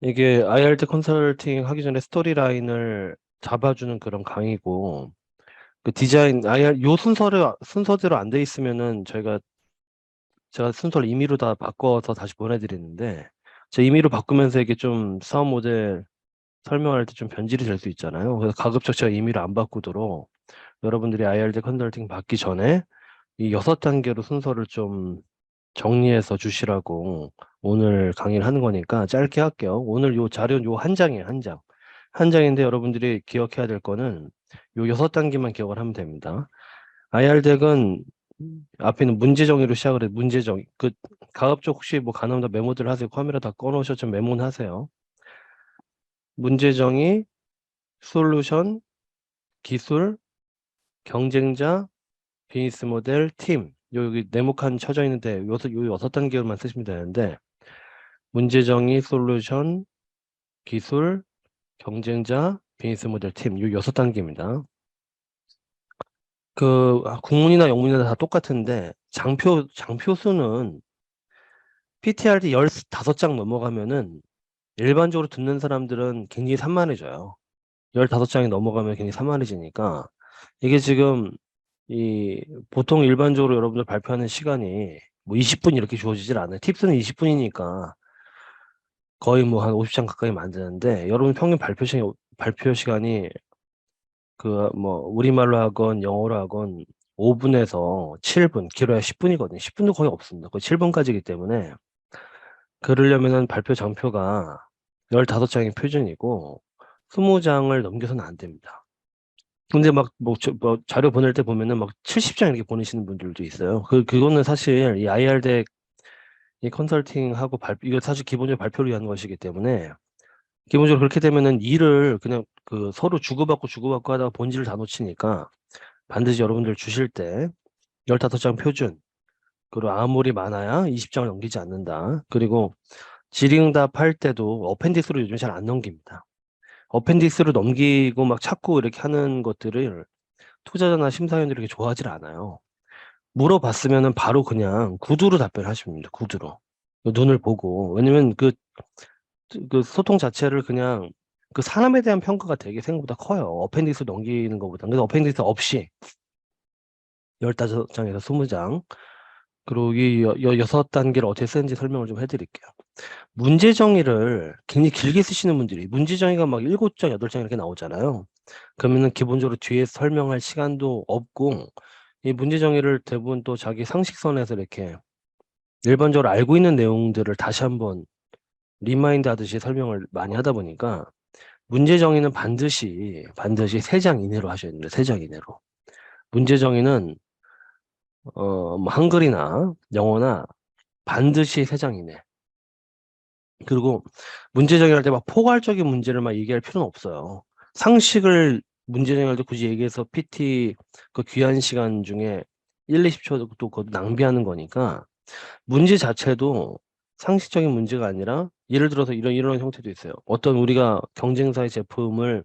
이게 IRD 컨설팅 하기 전에 스토리라인을 잡아주는 그런 강의고, 그 디자인, 요 순서대로 안 돼 있으면은 제가 순서를 임의로 다 바꿔서 다시 보내드리는데, 제가 임의로 바꾸면서 이게 좀 사업 모델 설명할 때 좀 변질이 될 수 있잖아요. 그래서 가급적 제가 임의로 안 바꾸도록 여러분들이 IRD 컨설팅 받기 전에 이 6단계로 순서를 좀 정리해서 주시라고 오늘 강의를 하는 거니까 짧게 할게요. 오늘 요 자료는 요 한 장이에요, 한 장. 한 장인데 여러분들이 기억해야 될 거는 요 6단계만 기억을 하면 됩니다. IR 앞에 있는 문제 정의로 시작을 해요. 문제 정의. 가급적 혹시 뭐 가능하면 메모들 하세요. 카메라 다 꺼놓으셔서 좀 메모는 하세요. 문제 정의, 솔루션, 기술, 경쟁자, 비즈니스 모델, 팀. 여기 네모칸 쳐져 있는데 요 6단계만 쓰시면 되는데 문제 정의, 솔루션, 기술, 경쟁자, 비즈니스 모델, 팀. 요 6단계입니다. 국문이나 영문이나 다 똑같은데 장표 수는 PTRD 15장 넘어가면은 일반적으로 듣는 사람들은 굉장히 산만해져요. 15장이 넘어가면 굉장히 산만해지니까 이게 지금 이 보통 일반적으로 여러분들 발표하는 시간이 뭐 20분 이렇게 주어지질 않아요. 팁스는 20분이니까 거의 뭐 한 50장 가까이 만드는데 여러분 평균 발표 시간이 뭐 우리말로 하건 영어로 하건 5분에서 7분, 길어야 10분이거든요. 10분도 거의 없습니다. 거의 7분까지이기 때문에 그러려면은 발표 장표가 15장이 표준이고 20장을 넘겨서는 안 됩니다. 근데 뭐 자료 보낼 때 보면은 막 70장 이렇게 보내시는 분들도 있어요. 그거는 사실 이 IR덱 이 컨설팅하고 이거 사실 기본적으로 발표를 위한 것이기 때문에 기본적으로 그렇게 되면은 일을 그냥 서로 주고받고 하다가 본질을 다 놓치니까 반드시 여러분들 주실 때 15장 표준, 그리고 아무리 많아야 20장을 넘기지 않는다. 그리고 질의응답 할 때도 어펜디스로 요즘 잘 안 넘깁니다. 어펜디스로 넘기고 막 찾고 이렇게 하는 것들을 투자자나 심사위원들이 이렇게 좋아하질 않아요. 물어봤으면은 바로 그냥 구두로 답변하시면 됩니다. 구두로. 눈을 보고. 왜냐면 그 소통 자체를 그냥 그 사람에 대한 평가가 되게 생각보다 커요. 어펜디스 넘기는 것보다. 그래서 어펜디스 없이 15장에서 20장. 그리고 이 6단계를 어떻게 쓰는지 설명을 좀 해드릴게요. 문제 정의를 굉장히 길게 쓰시는 분들이, 문제 정의가 막 7장, 8장 이렇게 나오잖아요. 그러면은 기본적으로 뒤에 설명할 시간도 없고, 이 문제 정의를 대부분 또 자기 상식선에서 이렇게 일반적으로 알고 있는 내용들을 다시 한번 리마인드 하듯이 설명을 많이 하다 보니까 문제 정의는 반드시 3장 이내로 하셔야 됩니다. 3장 이내로. 문제 정의는 뭐 한글이나 영어나 반드시 3장 이내. 그리고 문제 정의할 때 막 포괄적인 문제를 막 얘기할 필요는 없어요. 상식을 문제 정의할 때 굳이 얘기해서 PT 그 귀한 시간 중에 1, 20초도 그것도 낭비하는 거니까 문제 자체도 상식적인 문제가 아니라 예를 들어서 이런 형태도 있어요. 어떤 우리가 경쟁사의 제품을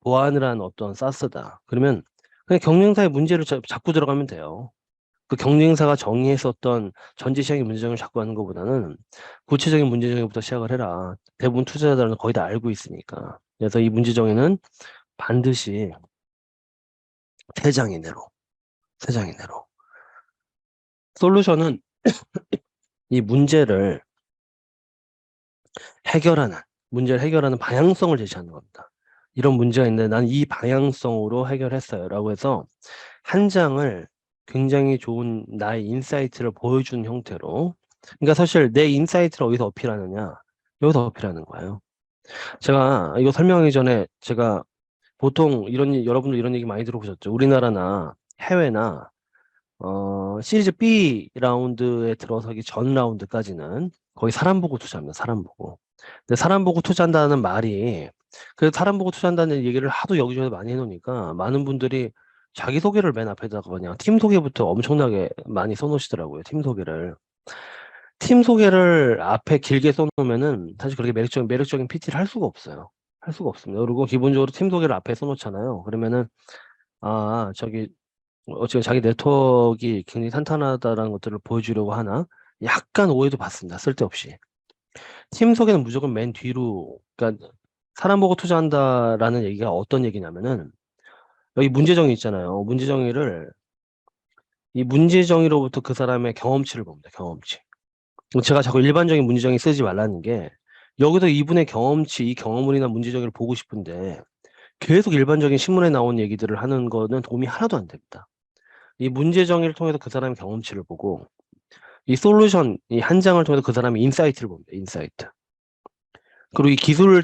보완을 한 어떤 사스다. 그러면 그냥 경쟁사의 문제를 자꾸 들어가면 돼요. 그 경쟁사가 정의했었던 전지시장의 문제점을 자꾸 하는 것보다는 구체적인 문제점부터 시작을 해라. 대부분 투자자들은 거의 다 알고 있으니까. 그래서 이 문제정의는 반드시 3장 이내로, 3장 이내로. 솔루션은 이 문제를 해결하는 방향성을 제시하는 겁니다. 이런 문제가 있는데 난 이 방향성으로 해결했어요. 라고 해서 한 장을 굉장히 좋은 나의 인사이트를 보여주는 형태로. 그러니까 사실 내 인사이트를 어디서 어필하느냐? 여기서 어필하는 거예요. 제가 이거 설명하기 전에 제가 보통 여러분들 이런 얘기 많이 들어보셨죠? 우리나라나 해외나 시리즈 B 라운드에 들어서기 전 라운드까지는 거의 사람 보고 투자합니다. 사람 보고. 근데 사람 보고 투자한다는 말이 그 사람 보고 투자한다는 얘기를 하도 여기저기 많이 해놓으니까 많은 분들이 자기소개를 맨 앞에다가 그냥 팀 소개부터 엄청나게 많이 써놓으시더라고요. 팀 소개를. 팀 소개를 앞에 길게 써놓으면은 사실 그렇게 매력적인 PT를 할 수가 없어요. 할 수가 없습니다. 그리고 기본적으로 팀 소개를 앞에 써놓잖아요. 그러면은 저기 지금 자기 네트워크가 굉장히 탄탄하다라는 것들을 보여주려고 하나? 약간 오해도 받습니다. 쓸데없이. 팀 속에는 무조건 맨 뒤로, 그러니까 사람 보고 투자한다라는 얘기가 어떤 얘기냐면은, 여기 문제정의 있잖아요. 문제정의를, 이 문제정의로부터 그 사람의 경험치를 봅니다. 경험치. 제가 자꾸 일반적인 문제정의 쓰지 말라는 게, 여기서 이분의 경험치, 이 경험을이나 문제정의를 보고 싶은데, 계속 일반적인 신문에 나온 얘기들을 하는 거는 도움이 하나도 안 됩니다. 이 문제 정의를 통해서 그 사람의 경험치를 보고, 이 솔루션, 이 한 장을 통해서 그 사람의 인사이트를 봅니다. 인사이트. 그리고 이 기술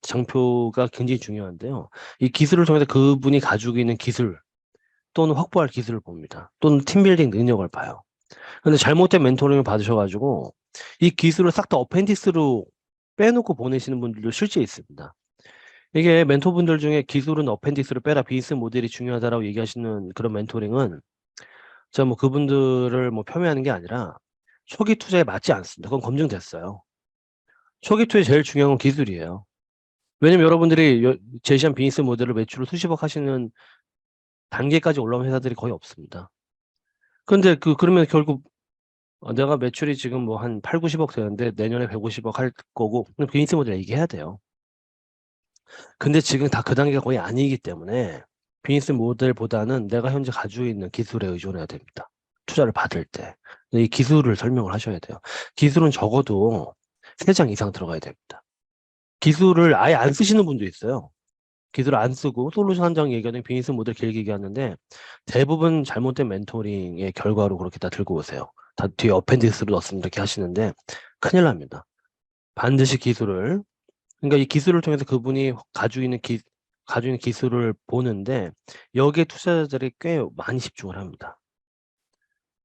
장표가 굉장히 중요한데요. 이 기술을 통해서 그분이 가지고 있는 기술 또는 확보할 기술을 봅니다. 또는 팀빌딩 능력을 봐요. 근데 잘못된 멘토링을 받으셔가지고 이 기술을 싹 다 어펜디스로 빼놓고 보내시는 분들도 실제 있습니다. 이게 멘토분들 중에 기술은 어펜디스로 빼라, 비즈니스 모델이 중요하다라고 얘기하시는 그런 멘토링은 제가 뭐 그분들을 뭐 폄훼하는 게 아니라 초기 투자에 맞지 않습니다. 그건 검증됐어요. 초기 투자에 제일 중요한 건 기술이에요. 왜냐면 여러분들이 제시한 비즈니스 모델을 매출을 수십억 하시는 단계까지 올라온 회사들이 거의 없습니다. 근데 그러면 결국 내가 매출이 지금 뭐 한 8, 90억 되는데 내년에 150억 할 거고, 그럼 비즈니스 모델 얘기해야 돼요. 근데 지금 다 그 단계가 거의 아니기 때문에 비즈니스 모델보다는 내가 현재 가지고 있는 기술에 의존해야 됩니다. 투자를 받을 때. 이 기술을 설명을 하셔야 돼요. 기술은 적어도 3장 이상 들어가야 됩니다. 기술을 아예 안 쓰시는 분도 있어요. 기술을 안 쓰고 솔루션 한 장 얘기하는 비즈니스 모델 길게 얘기하는데 대부분 잘못된 멘토링의 결과로 그렇게 다 들고 오세요. 다 뒤에 어펜디스로 넣었으면 이렇게 하시는데 큰일 납니다. 반드시 기술을, 그러니까 이 기술을 통해서 그분이 가지고 있는 기술을 보는데 여기에 투자자들이 꽤 많이 집중을 합니다.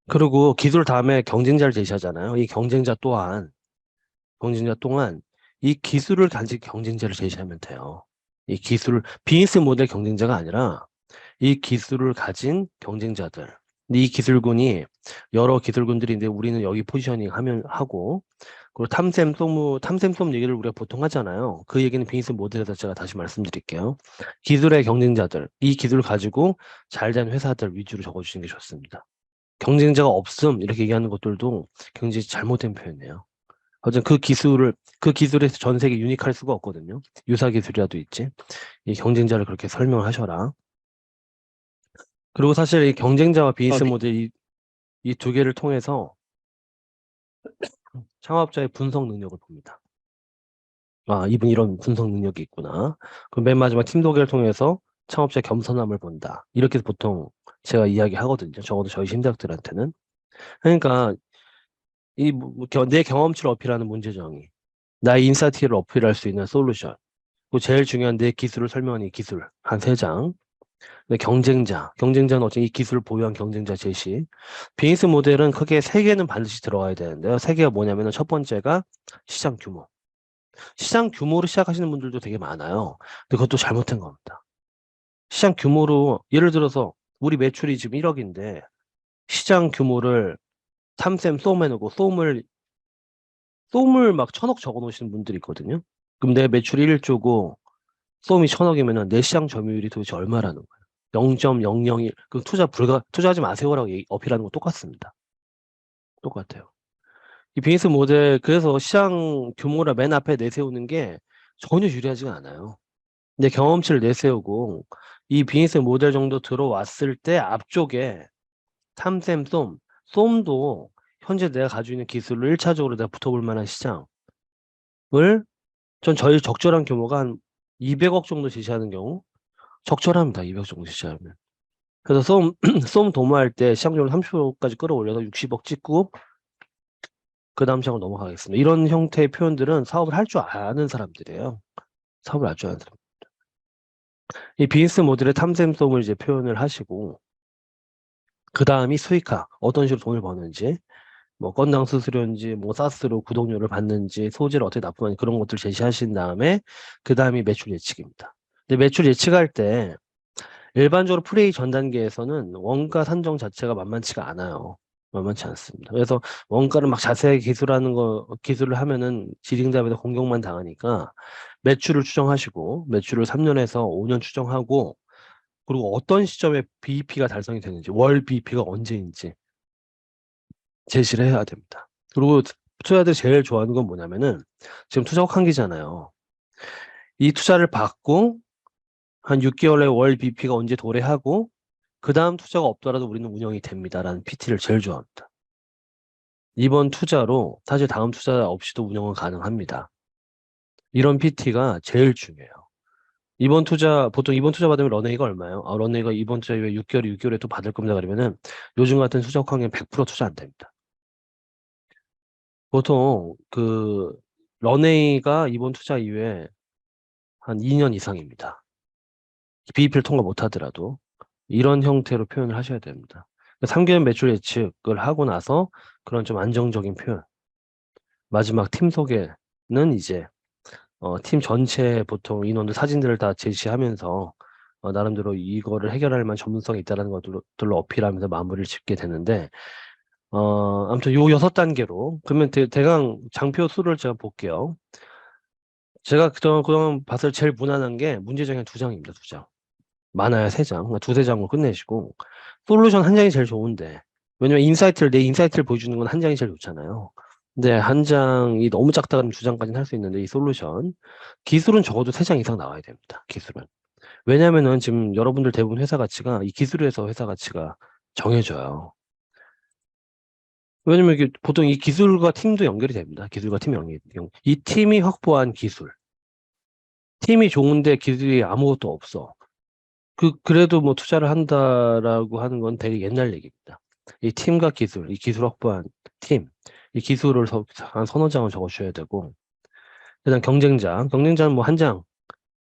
그리고 기술 다음에 경쟁자를 제시하잖아요. 이 경쟁자 또한 이 기술을 가진 경쟁자를 제시하면 돼요. 이 기술을 비즈니스 모델 경쟁자가 아니라 이 기술을 가진 경쟁자들. 근데 이 기술군이 여러 기술군들인데 우리는 여기 포지셔닝 하고, 그리고 탐샘 얘기를 우리가 보통 하잖아요. 그 얘기는 비즈니스 모델에서 제가 다시 말씀드릴게요. 기술의 경쟁자들, 이 기술을 가지고 잘 된 회사들 위주로 적어주시는 게 좋습니다. 경쟁자가 없음 이렇게 얘기하는 것들도 굉장히 잘못된 표현이에요. 어쨌든 그 기술에서 전 세계 유니크할 수가 없거든요. 유사 기술이라도 있지. 이 경쟁자를 그렇게 설명하셔라. 그리고 사실 이 경쟁자와 비즈니스 네. 모델 이 두 개를 통해서 창업자의 분석 능력을 봅니다. 아, 이분 이런 분석 능력이 있구나. 그럼 맨 마지막 팀 소개를 통해서 창업자의 겸손함을 본다. 이렇게 보통 제가 이야기하거든요. 적어도 저희 신작들한테는. 그러니까 내 경험치를 어필하는 문제정의, 나의 인사이트를 어필할 수 있는 솔루션, 그리고 제일 중요한 내 기술을 설명하는 이 기술 한 3장. 경쟁자는 어쨌든 이 기술을 보유한 경쟁자 제시. 비즈니스 모델은 크게 3개는 반드시 들어가야 되는데요. 3개가 뭐냐면은 첫 번째가 시장 규모. 시장 규모로 시작하시는 분들도 되게 많아요. 근데 그것도 잘못된 겁니다. 시장 규모로, 예를 들어서 우리 매출이 지금 1억인데 시장 규모를 탐샘 쏨 해놓고 쏨을 막 1000억 적어 놓으시는 분들이 있거든요. 그럼 내 매출이 1조고 쏨이 1000억이면은 내 시장 점유율이 도대체 얼마라는 거예요. 0.001. 그 투자하지 마세요라고 어필하는 거 똑같습니다. 똑같아요. 이 비즈니스 모델, 그래서 시장 규모를 맨 앞에 내세우는 게 전혀 유리하지가 않아요. 내 경험치를 내세우고 이 비즈니스 모델 정도 들어왔을 때 앞쪽에 탐샘 쏨도 현재 내가 가지고 있는 기술을 1차적으로 내가 붙어볼 만한 시장을 저희 적절한 규모가 한 200억 정도 제시하는 경우 적절합니다. 200억 정도 제시하면. 그래서 쏨 도모할 때 시장률 30%까지 끌어올려서 60억 찍고 그 다음 시장으로 넘어가겠습니다. 이런 형태의 표현들은 사업을 할 줄 아는 사람들이에요. 사업을 할 줄 아는 사람. 이 비즈니스 모델의 탐샘 쏨을 이제 표현을 하시고, 그 다음이 수익화, 어떤 식으로 돈을 버는지, 뭐 건당 수수료인지, 뭐 사스로 구독료를 받는지, 소재를 어떻게 납품하는지 그런 것들 제시하신 다음에 그 다음이 매출 예측입니다. 근데 매출 예측할 때 일반적으로 프레이 전 단계에서는 원가 산정 자체가 만만치가 않아요. 만만치 않습니다. 그래서 원가를 막 자세하게 기술을 하면은 지딩잡에서 공격만 당하니까 매출을 추정하시고, 매출을 3년에서 5년 추정하고, 그리고 어떤 시점에 BEP가 달성이 되는지, 월 BEP가 언제인지 제시를 해야 됩니다. 그리고 투자자들이 제일 좋아하는 건 뭐냐면은 지금 투자 혹한기잖아요. 이 투자를 받고 한 6개월 내에 월 BP가 언제 도래하고 그 다음 투자가 없더라도 우리는 운영이 됩니다라는 PT를 제일 좋아합니다. 이번 투자로 사실 다음 투자 없이도 운영은 가능합니다. 이런 PT가 제일 중요해요. 보통 이번 투자 받으면 런웨이가 얼마예요? 런웨이가 이번 투자 이후에 6개월에 또 받을 겁니다. 그러면은 요즘 같은 투자 혹한기는 100% 투자 안 됩니다. 보통 런웨이가 이번 투자 이후에 한 2년 이상입니다. BEP를 통과 못 하더라도 이런 형태로 표현을 하셔야 됩니다. 3개월 매출 예측을 하고 나서 그런 좀 안정적인 표현. 마지막 팀 소개는 이제 팀 전체 보통 인원들 사진들을 다 제시하면서 나름대로 이거를 해결할 만한 전문성이 있다는 것들로 어필하면서 마무리를 짓게 되는데 아무튼 요 6단계로 그러면 대강 장표 수를 제가 볼게요. 제가 그동안 봤을 때 제일 무난한 게 문제정이 2장입니다. 2장. 많아야 3장. 그러니까 2-3장으로 끝내시고 솔루션 한 장이 제일 좋은데 왜냐면 내 인사이트를 보여주는 건 한 장이 제일 좋잖아요. 근데 한 장이 너무 작다 그러면 2장까지는 할 수 있는데 이 솔루션 기술은 적어도 3장 이상 나와야 됩니다. 기술은. 왜냐면은 지금 여러분들 대부분 회사 가치가 이 기술에서 회사 가치가 정해져요. 왜냐면 이게 보통 이 기술과 팀도 연결이 됩니다. 기술과 팀이 연결이 돼요. 이 팀이 확보한 기술. 팀이 좋은데 기술이 아무것도 없어. 그래도 뭐 투자를 한다라고 하는 건 되게 옛날 얘기입니다. 이 팀과 기술, 이 기술 확보한 팀, 이 기술을 한 서너 장을 적어주셔야 되고, 일단 경쟁자는 뭐 한 장,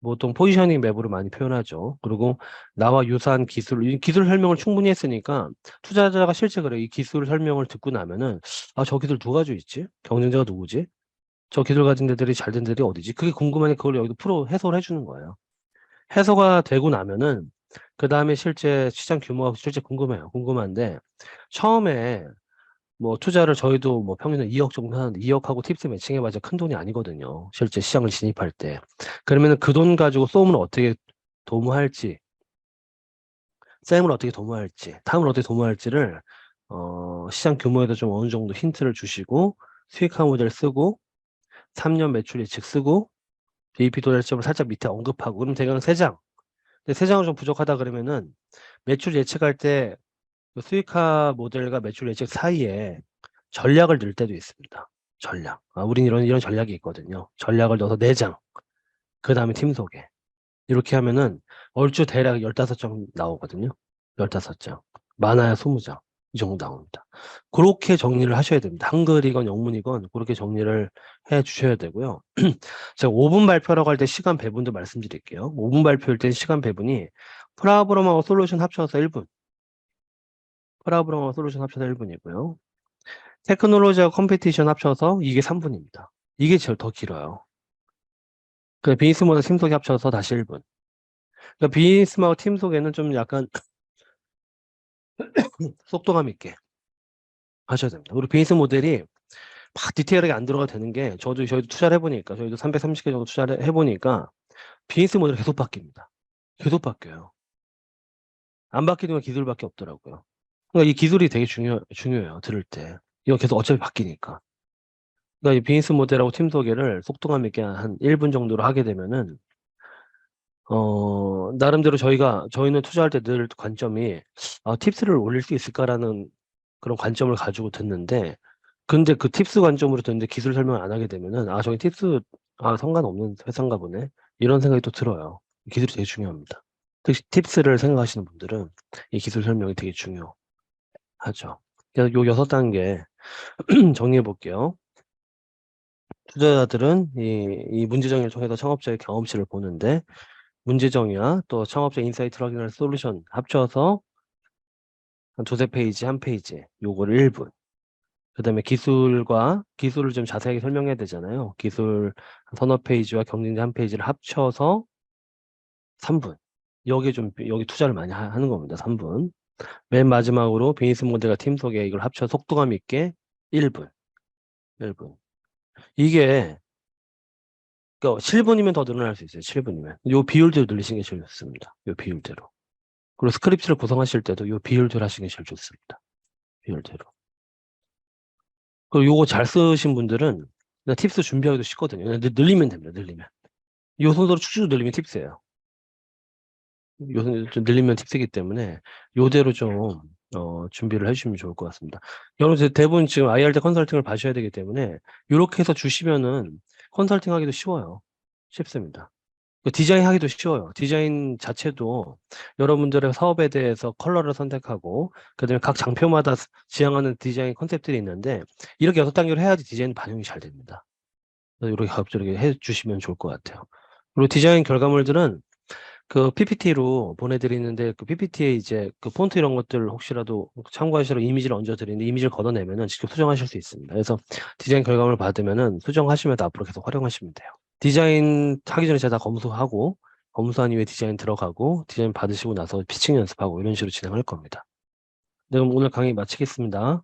보통 포지셔닝 맵으로 많이 표현하죠. 그리고 나와 유사한 이 기술 설명을 충분히 했으니까 투자자가 실제 그래 이 기술 설명을 듣고 나면은 저 기술 누가 가지고 있지? 경쟁자가 누구지? 저 기술 가진 데들이 잘 된 데들이 어디지? 그게 궁금하니 그걸 여기도 해소를 해주는 거예요. 해소가 되고 나면은 그 다음에 실제 시장 규모가 실제 궁금한데 처음에 뭐 투자를 저희도 뭐 평균 2억 정도 하는데 2억하고 팁스 매칭해봐야 큰 돈이 아니거든요. 실제 시장을 진입할 때. 그러면은 그 돈 가지고 쌤을 어떻게 도모할지, 다음을 어떻게 도모할지를 시장 규모에도 좀 어느 정도 힌트를 주시고 수익화 모델 쓰고 3년 매출 예측 쓰고 BEP 도달점을 살짝 밑에 언급하고 그럼 대강 3장. 근데 3장은 좀 부족하다 그러면은 매출 예측할 때 수익화 모델과 매출 예측 사이에 전략을 넣을 때도 있습니다. 전략. 우린 이런 전략이 있거든요. 전략을 넣어서 4장. 그 다음에 팀 소개. 이렇게 하면은 얼추 대략 15장 나오거든요. 15장. 많아야 20장. 이 정도 나옵니다. 그렇게 정리를 하셔야 됩니다. 한글이건 영문이건 그렇게 정리를 해 주셔야 되고요. 제가 5분 발표라고 할 때 시간 배분도 말씀드릴게요. 5분 발표일 땐 시간 배분이 프라브럼하고 솔루션 합쳐서 1분. 프라브럼하고 솔루션 합쳐서 1분이고요. 테크놀로지하고 컴피티션 합쳐서 이게 3분입니다. 이게 제일 더 길어요. 그 비즈니스모델 팀 속에 합쳐서 다시 1분. 그러니까 비즈니스하고 팀 속에는 좀 약간 속도감 있게 하셔야 됩니다. 그리고 비즈니스 모델이 막 디테일하게 안 들어가도 되는 게 저희도 투자를 해보니까 저희도 330개 정도 투자를 해보니까 비즈니스 모델이 계속 바뀝니다. 계속 바뀌어요. 안 바뀌는 건 기술밖에 없더라고요. 그러니까 이 기술이 되게 중요해요. 들을 때. 이거 계속 어차피 바뀌니까. 그러니까 이 비즈니스 모델하고 팀 소개를 속도감 있게 한 1분 정도로 하게 되면은 나름대로 저희는 투자할 때 늘 관점이 팁스를 올릴 수 있을까라는 그런 관점을 가지고 듣는데 근데 그 팁스 관점으로 듣는데 기술 설명을 안 하게 되면은 저기 팁스 상관없는 회사인가 보네 이런 생각이 또 들어요. 기술이 되게 중요합니다. 특히 팁스를 생각하시는 분들은 이 기술 설명이 되게 중요하죠. 그래서 요 6단계 정리해 볼게요. 투자자들은 이 문제정의를 통해서 창업자의 경험치를 보는데 문제정의와 또 창업자 인사이트를 확인할 솔루션 합쳐서 한 2-3페이지, 1페이지 요거를 1분. 그 다음에 기술을 좀 자세하게 설명해야 되잖아요. 기술 한 서너 페이지와 경쟁자 1페이지를 합쳐서 3분. 여기 투자를 많이 하는 겁니다. 3분. 맨 마지막으로 비즈니스 모델과 팀 소개 이걸 합쳐 속도감 있게 1분. 1분. 이게 그러니까 7분이면 더 늘어날 수 있어요. 7분이면. 요 비율대로 늘리시는 게 제일 좋습니다. 요 비율대로. 그리고 스크립트를 구성하실 때도 요 비율대로 하시는 게 제일 좋습니다. 비율대로. 그리고 요거 잘 쓰신 분들은 그냥 팁스 준비하기도 쉽거든요. 그냥 늘리면 됩니다. 늘리면. 요 순서로 쭉쭉 늘리면 팁스예요. 요 순서로 좀 늘리면 팁스이기 때문에 요대로 좀 준비를 해주시면 좋을 것 같습니다. 여러분 대부분 지금 IRD 컨설팅을 봐셔야 되기 때문에 요렇게 해서 주시면은 컨설팅 하기도 쉬워요. 쉽습니다. 디자인 하기도 쉬워요. 디자인 자체도 여러분들의 사업에 대해서 컬러를 선택하고 그다음에 각 장표마다 지향하는 디자인 컨셉들이 있는데 이렇게 6단계로 해야지 디자인 반영이 잘 됩니다. 그래서 이렇게 가급적이게 해주시면 좋을 것 같아요. 그리고 디자인 결과물들은 그 PPT로 보내드리는데 그 PPT에 이제 그 폰트 이런 것들 혹시라도 참고하시라고 이미지를 얹어드리는데 이미지를 걷어내면은 직접 수정하실 수 있습니다. 그래서 디자인 결과물 받으면은 수정하시면 앞으로 계속 활용하시면 돼요. 디자인 하기 전에 제가 다 검수하고 검수한 이후에 디자인 들어가고 디자인 받으시고 나서 피칭 연습하고 이런 식으로 진행할 겁니다. 네, 그럼 오늘 강의 마치겠습니다.